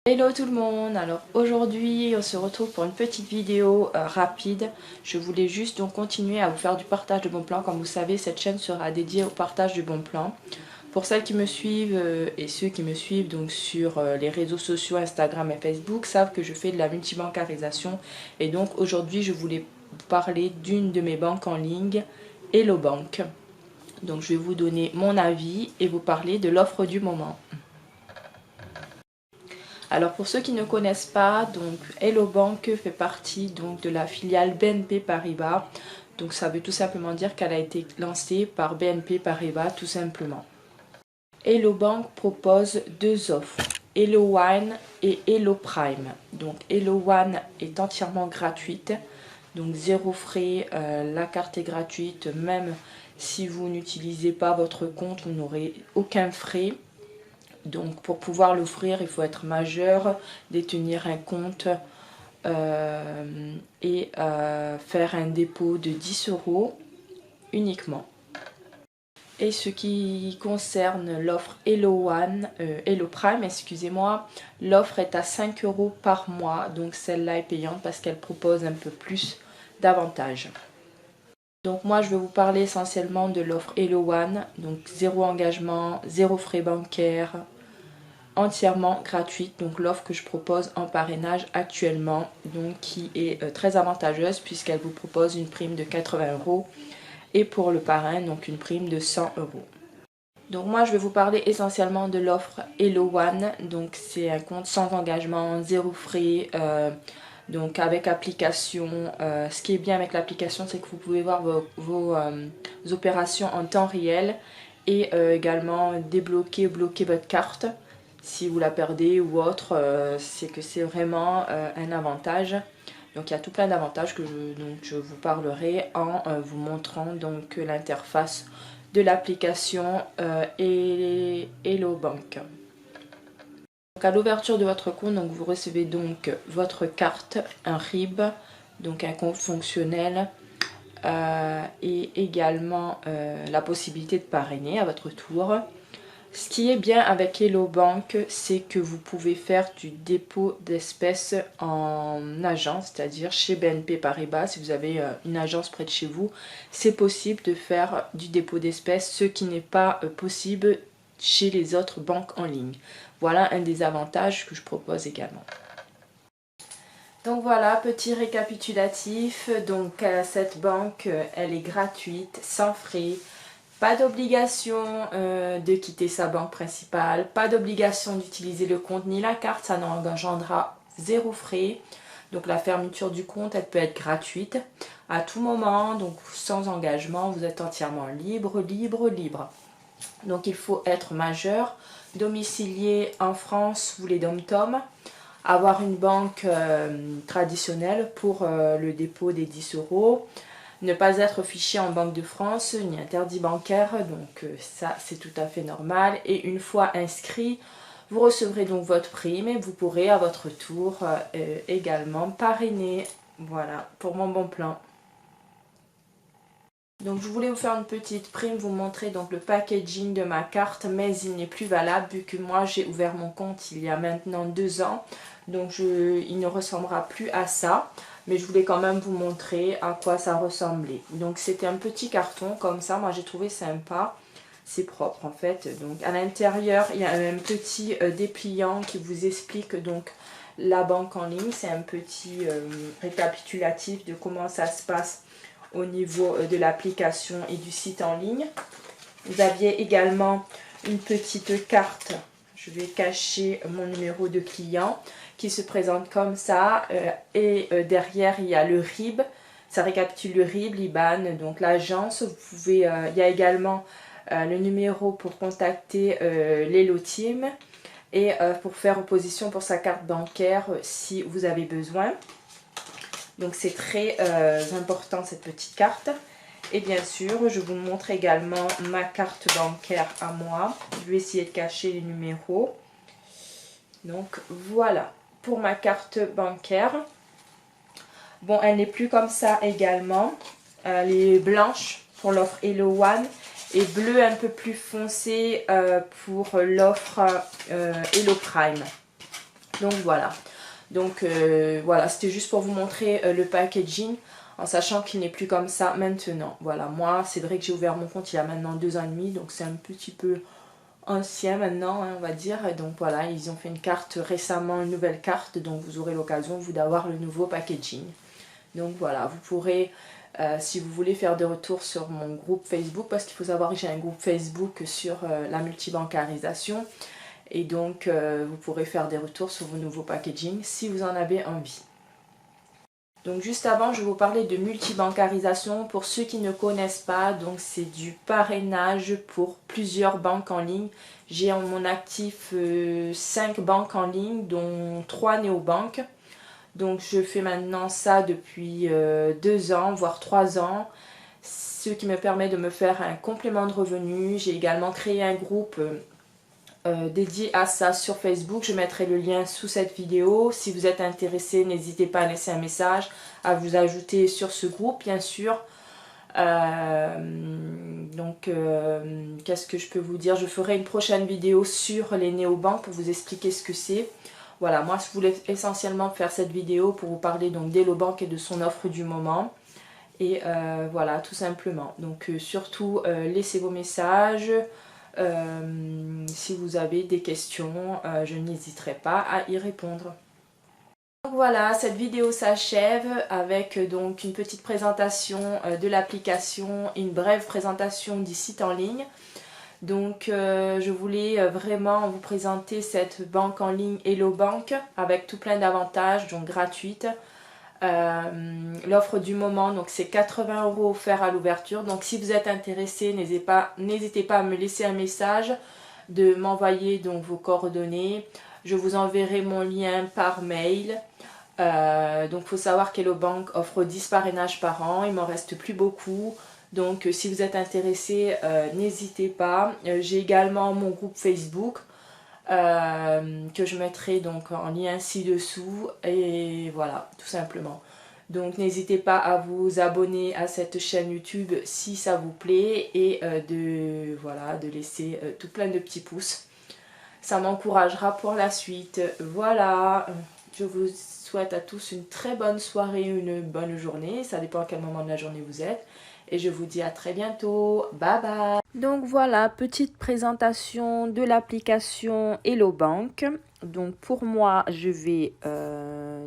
Hello tout le monde, alors aujourd'hui on se retrouve pour une petite vidéo rapide. Je voulais juste donc continuer à vous faire du partage de bons plans. Comme vous savez, cette chaîne sera dédiée au partage du bon plan. Pour celles qui me suivent et ceux qui me suivent donc sur les réseaux sociaux Instagram et Facebook savent que je fais de la multibancarisation. Et donc aujourd'hui je voulais vous parler d'une de mes banques en ligne, Hello Bank. Donc je vais vous donner mon avis et vous parler de l'offre du moment. Alors pour ceux qui ne connaissent pas, donc Hello Bank fait partie donc de la filiale BNP Paribas. Donc ça veut tout simplement dire qu'elle a été lancée par BNP Paribas tout simplement. Hello Bank propose deux offres, Hello One et Hello Prime. Donc Hello One est entièrement gratuite, donc zéro frais, la carte est gratuite, même si vous n'utilisez pas votre compte, vous n'aurez aucun frais. Donc pour pouvoir l'offrir, il faut être majeur, détenir un compte et faire un dépôt de 10 € uniquement. Et ce qui concerne l'offre Hello One, Hello Prime, excusez-moi, l'offre est à 5 € par mois, donc celle-là est payante parce qu'elle propose un peu plus d'avantages. Donc moi je vais vous parler essentiellement de l'offre Hello One, donc zéro engagement, zéro frais bancaires, entièrement gratuite, donc l'offre que je propose en parrainage actuellement, donc qui est très avantageuse puisqu'elle vous propose une prime de 80 € et pour le parrain donc une prime de 100 €. Donc moi je vais vous parler essentiellement de l'offre Hello One, donc c'est un compte sans engagement, zéro frais, donc avec application. Ce qui est bien avec l'application, c'est que vous pouvez voir vos opérations en temps réel et également débloquer, bloquer votre carte si vous la perdez ou autre. C'est que c'est vraiment un avantage. Donc il y a tout plein d'avantages que je vous parlerai en vous montrant donc l'interface de l'application et Hello Bank. Donc à l'ouverture de votre compte, donc vous recevez donc votre carte, un RIB, donc un compte fonctionnel et également la possibilité de parrainer à votre tour. Ce qui est bien avec Hello Bank, c'est que vous pouvez faire du dépôt d'espèces en agence, c'est-à-dire chez BNP Paribas. Si vous avez une agence près de chez vous, c'est possible de faire du dépôt d'espèces, ce qui n'est pas possible chez les autres banques en ligne. Voilà un des avantages que je propose également. Donc voilà, petit récapitulatif. Donc cette banque, elle est gratuite, sans frais. Pas d'obligation de quitter sa banque principale, pas d'obligation d'utiliser le compte ni la carte, ça n'engendrera zéro frais. Donc la fermeture du compte, elle peut être gratuite à tout moment, donc sans engagement, vous êtes entièrement libre. Donc il faut être majeur, domicilié en France ou les DOM-TOM, avoir une banque traditionnelle pour le dépôt des 10 €. Ne pas être fiché en Banque de France, ni interdit bancaire, donc ça c'est tout à fait normal. Et une fois inscrit, vous recevrez donc votre prime et vous pourrez à votre tour également parrainer. Voilà pour mon bon plan. Donc je voulais vous faire une petite prime, vous montrer donc le packaging de ma carte, mais il n'est plus valable vu que moi j'ai ouvert mon compte il y a maintenant 2 ans. Donc il ne ressemblera plus à ça. Mais je voulais quand même vous montrer à quoi ça ressemblait. Donc c'était un petit carton comme ça, moi j'ai trouvé sympa. C'est propre en fait. Donc à l'intérieur il y a un petit dépliant qui vous explique donc la banque en ligne. C'est un petit récapitulatif de comment ça se passe au niveau de l'application et du site en ligne. Vous aviez également une petite carte. Je vais cacher mon numéro de client qui se présente comme ça et derrière il y a le RIB, ça récapitule le RIB, l'IBAN, donc l'agence. Vous pouvez, il y a également le numéro pour contacter l'Hello Team et pour faire opposition pour sa carte bancaire si vous avez besoin. Donc c'est très important cette petite carte. Et bien sûr, je vous montre également ma carte bancaire à moi. Je vais essayer de cacher les numéros. Donc voilà pour ma carte bancaire. Bon, elle n'est plus comme ça également. Elle est blanche pour l'offre Hello One et bleu un peu plus foncé pour l'offre Hello Prime. Donc voilà. Donc voilà, c'était juste pour vous montrer le packaging, en sachant qu'il n'est plus comme ça maintenant. Voilà, moi c'est vrai que j'ai ouvert mon compte il y a maintenant 2 ans et demi, donc c'est un petit peu ancien maintenant, hein, on va dire. Et donc voilà, ils ont fait une carte récemment, une nouvelle carte, donc vous aurez l'occasion vous d'avoir le nouveau packaging. Donc voilà, vous pourrez, si vous voulez, faire des retours sur mon groupe Facebook, parce qu'il faut savoir que j'ai un groupe Facebook sur la multibancarisation. Et donc, vous pourrez faire des retours sur vos nouveaux packaging si vous en avez envie. Donc juste avant, je vais vous parler de multibancarisation. Pour ceux qui ne connaissent pas, donc c'est du parrainage pour plusieurs banques en ligne. J'ai en mon actif 5 banques en ligne, dont 3 néobanques. Donc je fais maintenant ça depuis 2 ans, voire 3 ans. Ce qui me permet de me faire un complément de revenus. J'ai également créé un groupe dédié à ça sur Facebook. Je mettrai le lien sous cette vidéo. Si vous êtes intéressé, n'hésitez pas à laisser un message, à vous ajouter sur ce groupe, bien sûr. Qu'est-ce que je peux vous dire? Je ferai une prochaine vidéo sur les néobanques pour vous expliquer ce que c'est. Voilà, moi je voulais essentiellement faire cette vidéo pour vous parler donc d'Hellobank et de son offre du moment. Et voilà, tout simplement. Donc surtout, laissez vos messages. Si vous avez des questions, je n'hésiterai pas à y répondre. Donc voilà, cette vidéo s'achève avec donc une petite présentation de l'application et une brève présentation du site en ligne. Donc je voulais vraiment vous présenter cette banque en ligne Hellobank avec tout plein d'avantages, donc gratuite. L'offre du moment, donc c'est 80 € offerts à l'ouverture. Donc si vous êtes intéressé, n'hésitez pas à me laisser un message, de m'envoyer donc vos coordonnées. Je vous enverrai mon lien par mail. Donc il faut savoir qu'Hellobank offre 10 parrainages par an, il m'en reste plus beaucoup. Donc si vous êtes intéressé, n'hésitez pas. J'ai également mon groupe Facebook. Que je mettrai donc en lien ci-dessous, et voilà, tout simplement. Donc n'hésitez pas à vous abonner à cette chaîne YouTube si ça vous plaît, et de laisser tout plein de petits pouces. Ça m'encouragera pour la suite. Voilà, je vous souhaite à tous une très bonne soirée, une bonne journée, ça dépend à quel moment de la journée vous êtes. Et je vous dis à très bientôt. Bye bye. Donc voilà, petite présentation de l'application Hellobank. Donc pour moi, je vais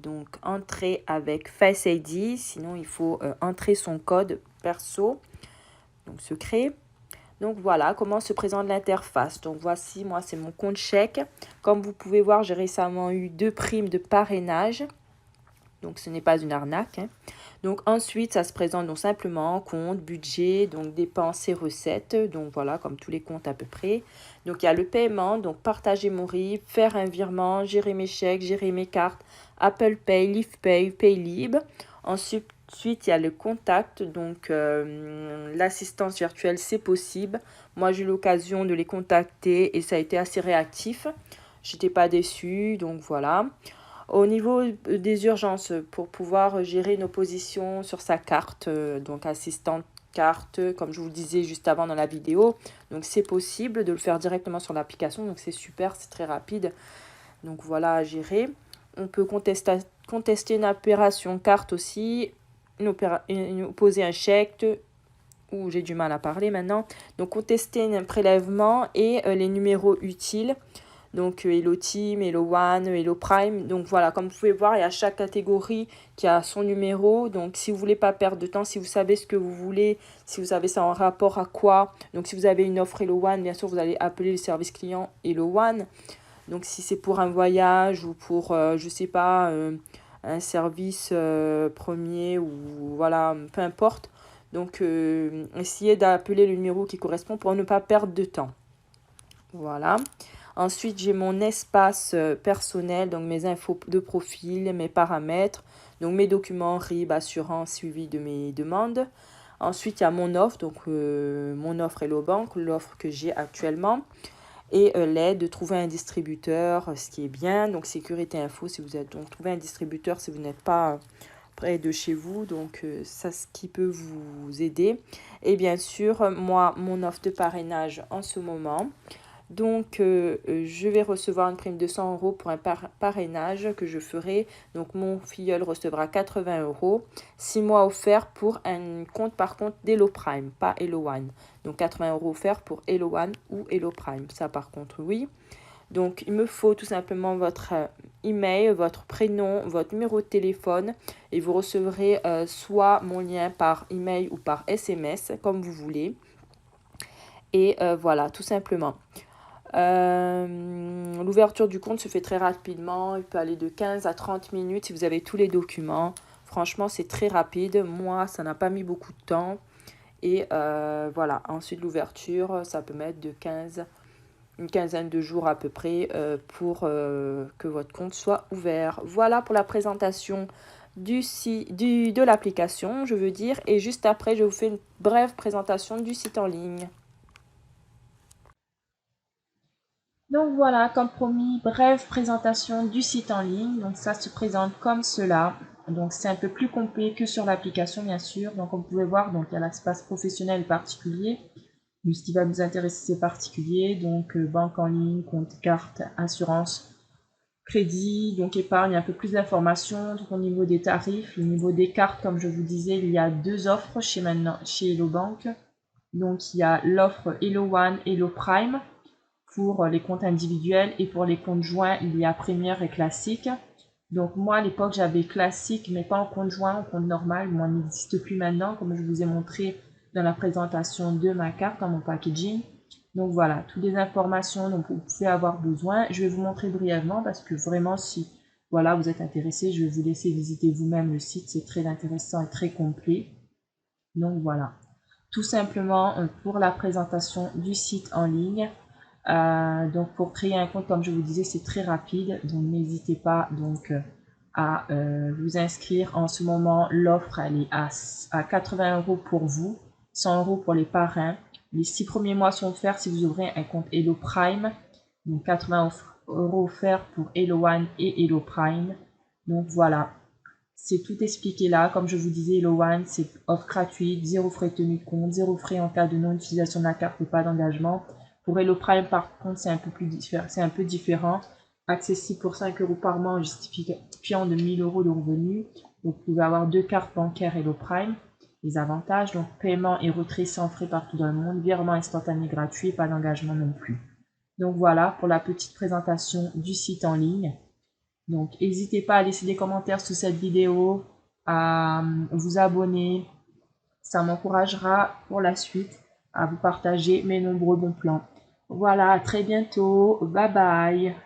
donc entrer avec Face ID. Sinon, il faut entrer son code perso, donc secret. Donc voilà comment se présente l'interface. Donc voici, moi c'est mon compte chèque. Comme vous pouvez voir, j'ai récemment eu 2 primes de parrainage. Donc ce n'est pas une arnaque, hein. Donc ensuite, ça se présente donc simplement compte, budget, donc dépenses et recettes. Donc voilà, comme tous les comptes à peu près. Donc il y a le paiement, donc partager mon RIB, faire un virement, gérer mes chèques, gérer mes cartes, Apple Pay, LiftPay, Paylib. Ensuite, il y a le contact, donc l'assistance virtuelle, c'est possible. Moi, j'ai eu l'occasion de les contacter et ça a été assez réactif. J'étais pas déçue, donc voilà. Au niveau des urgences, pour pouvoir gérer nos positions sur sa carte, donc assistante carte, comme je vous le disais juste avant dans la vidéo. Donc c'est possible de le faire directement sur l'application, donc c'est super, c'est très rapide. Donc voilà à gérer. On peut contester une opération carte aussi, poser un chèque, ou j'ai du mal à parler maintenant. Donc contester un prélèvement et les numéros utiles. Donc Hello Team, Hello One, Hello Prime. Donc voilà, comme vous pouvez voir, il y a chaque catégorie qui a son numéro. Donc si vous voulez pas perdre de temps, si vous savez ce que vous voulez, si vous savez ça en rapport à quoi. Donc si vous avez une offre Hello One, bien sûr, vous allez appeler le service client Hello One. Donc si c'est pour un voyage ou pour, je sais pas, un service premier, ou voilà, peu importe. Donc essayez d'appeler le numéro qui correspond pour ne pas perdre de temps. Voilà. Ensuite, j'ai mon espace personnel, donc mes infos de profil, mes paramètres, donc mes documents, RIB, assurance, suivi de mes demandes. Ensuite, il y a mon offre, donc mon offre Hellobank, l'offre que j'ai actuellement. Et l'aide de trouver un distributeur, ce qui est bien. Donc, sécurité info, si vous êtes donc trouver un distributeur si vous n'êtes pas près de chez vous. Donc, ça, ce qui peut vous aider. Et bien sûr, moi, mon offre de parrainage en ce moment. Donc, je vais recevoir une prime de 100 € pour un parrainage que je ferai. Donc, mon filleul recevra 80 €. 6 mois offerts pour un compte, par contre, d'Hello Prime, pas Hello One. Donc, 80 € offerts pour Hello One ou Hello Prime. Ça, par contre, oui. Donc, il me faut tout simplement votre email, votre prénom, votre numéro de téléphone. Et vous recevrez soit mon lien par email ou par SMS, comme vous voulez. Et voilà, tout simplement. L'ouverture du compte se fait très rapidement. Il peut aller de 15 à 30 minutes si vous avez tous les documents. Franchement, c'est très rapide. Moi, ça n'a pas mis beaucoup de temps. Et voilà, ensuite l'ouverture, ça peut mettre une quinzaine de jours à peu près pour que votre compte soit ouvert. Voilà pour la présentation de l'application, je veux dire. Et juste après, je vous fais une brève présentation du site en ligne. Donc voilà, comme promis, brève présentation du site en ligne. Donc ça se présente comme cela. Donc c'est un peu plus complet que sur l'application, bien sûr. Donc comme vous pouvez voir, donc il y a l'espace professionnel et particulier. Donc, ce qui va nous intéresser, c'est particulier. Donc banque en ligne, compte carte, assurance, crédit, donc épargne, un peu plus d'informations. Donc au niveau des tarifs, au niveau des cartes, comme je vous disais, il y a deux offres chez Hello Bank. Donc il y a l'offre Hello One, Hello Prime pour les comptes individuels, et pour les comptes joints, il y a Première et Classique. Donc moi à l'époque j'avais Classique mais pas en compte joint, en compte normal. Moi, il n'existe plus maintenant, comme je vous ai montré dans la présentation de ma carte, dans mon packaging. Donc voilà, toutes les informations dont vous pouvez avoir besoin. Je vais vous montrer brièvement parce que vraiment si voilà, vous êtes intéressé, je vais vous laisser visiter vous-même le site. C'est très intéressant et très complet. Donc voilà, tout simplement pour la présentation du site en ligne. Donc pour créer un compte, comme je vous disais, c'est très rapide, donc n'hésitez pas donc à vous inscrire. En ce moment, l'offre elle est à 80 € pour vous, 100 € pour les parrains. Les 6 premiers mois sont offerts si vous ouvrez un compte Hello Prime, donc 80 € offerts pour Hello One et Hello Prime. Donc voilà, c'est tout expliqué là. Comme je vous disais, Hello One, c'est offre gratuite, zéro frais de tenue de compte, zéro frais en cas de non-utilisation de la carte et pas d'engagement. Pour Hello Prime, par contre, c'est un peu différent. Accessible pour 5 € par mois en justifiant de 1000 € de revenus. Donc, vous pouvez avoir 2 cartes bancaires Hello Prime. Les avantages, donc paiement et retrait sans frais partout dans le monde, virement instantané gratuit, pas d'engagement non plus. Donc voilà pour la petite présentation du site en ligne. Donc n'hésitez pas à laisser des commentaires sous cette vidéo, à vous abonner. Ça m'encouragera pour la suite à vous partager mes nombreux bons plans. Voilà, à très bientôt. Bye bye.